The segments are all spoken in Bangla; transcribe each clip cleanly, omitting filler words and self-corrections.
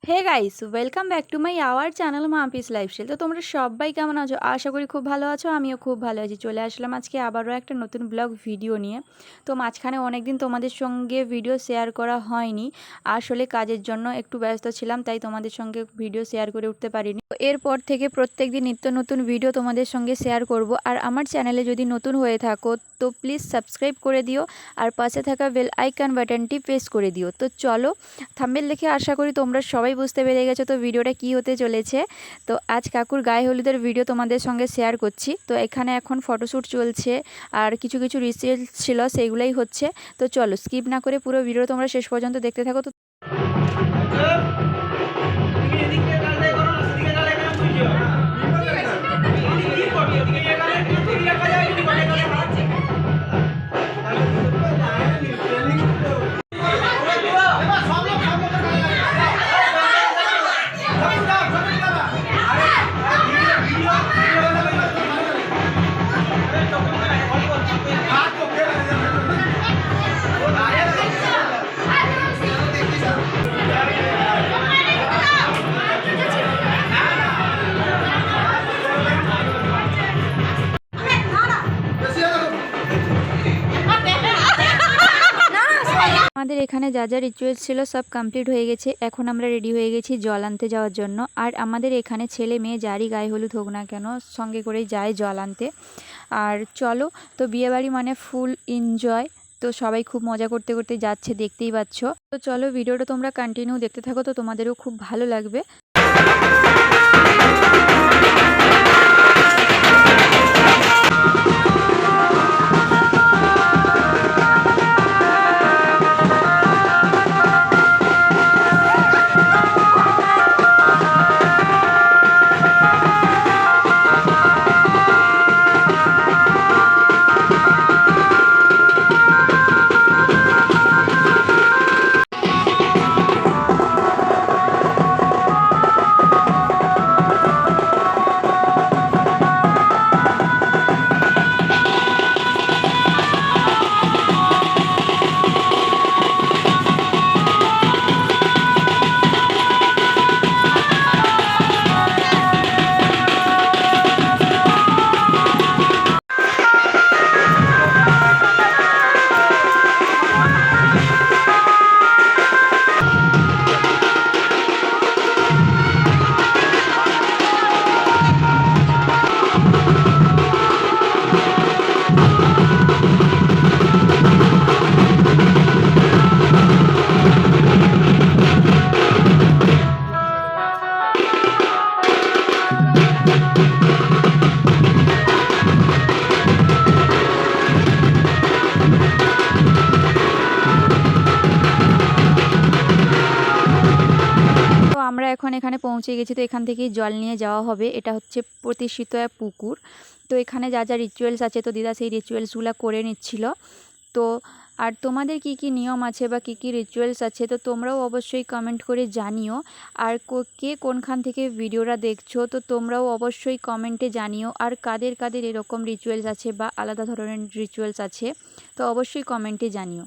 Hey guys, welcome back to my our channel Mampi's lifestyle. তো তোমরা সবাই কেমন আছো? আশা করি খুব ভালো আছো। আমিও খুব ভালো আছি। চলে আসলাম আজকে আবারও একটা নতুন ব্লগ ভিডিও নিয়ে। তো মাঝখানে অনেক দিন তোমাদের সঙ্গে ভিডিও শেয়ার করা হয়নি, আসলে কাজের জন্য একটু ব্যস্ত ছিলাম, তাই তোমাদের সঙ্গে ভিডিও শেয়ার করে উঠতে পারিনি। এরপর থেকে প্রত্যেক দিন নিত্য নতুন ভিডিও তোমাদের সঙ্গে শেয়ার করব। আর আমার চ্যানেলে যদি নতুন হয়ে থাকো তো প্লিজ সাবস্ক্রাইব করে দিও, আর পাশে থাকা বেল আইকন বাটনটি প্রেস করে দিও। তো চলো, থাম্বনেল দেখে আশা করি তোমরা সবাই বুঝতে পেরে গেছো তো ভিডিওটা কি হতে চলেছে। তো আজ কাকুর গায়ে হলুদের ভিডিও তোমাদের সঙ্গে শেয়ার করছি। তো এখানে এখন ফটোশ্যুট চলছে, আর কিছু কিছু রিলস ছিল, সেইগুলোই হচ্ছে। তো চলো, স্কিপ না করে পুরো ভিডিও তোমরা শেষ পর্যন্ত দেখতে থাকো। তো আমাদের এখানে যা যা রিচুয়ালস ছিল সব কমপ্লিট হয়ে গেছে। এখন আমরা রেডি হয়ে গেছি জল আনতে যাওয়ার জন্য। আর আমাদের এখানে ছেলে মেয়ে যারই গায়ে হলুদ হোক না কেন, সঙ্গে করেই যায় জল আনতে। আর চলো, তো বিয়েবাড়ি মানে ফুল এনজয়। তো সবাই খুব মজা করতে করতে যাচ্ছে, দেখতেই পাচ্ছ। তো চলো, ভিডিওটা তোমরা কন্টিনিউ দেখতে থাকো, তো তোমাদেরও খুব ভালো লাগবে। আমরা এখন এখানে পৌঁছে গেছি। তো এখান থেকেই জল নিয়ে যাওয়া হবে। এটা হচ্ছে প্রতিষ্ঠিত এক পুকুর। তো এখানে যা যা রিচুয়ালস আছে, তো দিদা সেই রিচুয়ালসগুলো করে নিচ্ছিল। তো আর তোমাদের কি কি নিয়ম আছে বা কি কি রিচুয়ালস আছে, তো তোমরাও অবশ্যই কমেন্ট করে জানিও। আর কে কোনখান থেকে ভিডিওটা দেখছো, তো তোমরাও অবশ্যই কমেন্টে জানিও। আর কাদের কাদের এরকম রিচুয়ালস আছে বা আলাদা ধরনের রিচুয়ালস আছে, তো অবশ্যই কমেন্টে জানিও।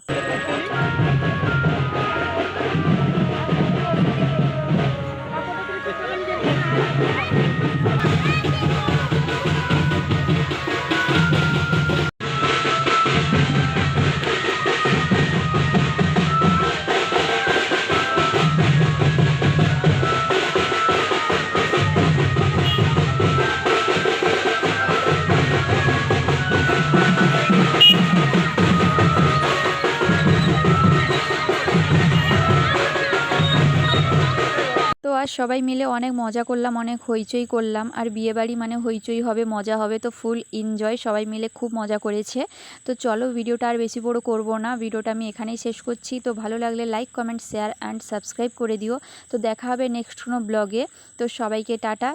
তো আর সবাই মিলে অনেক মজা করলাম, অনেক হইচই করলাম। আর বিয়েবাড়ি মানে হইচই হবে, মজা হবে, তো ফুল এনজয়। সবাই মিলে খুব মজা করেছে। তো চলো, ভিডিওটা আর বেশি বড় করব না, ভিডিওটা আমি এখানেই শেষ করছি। তো ভালো লাগলে like, comment, share and subscribe করে দিও। তো দেখা হবে নেক্সট কোনো ব্লগে। তো সবাইকে টাটা।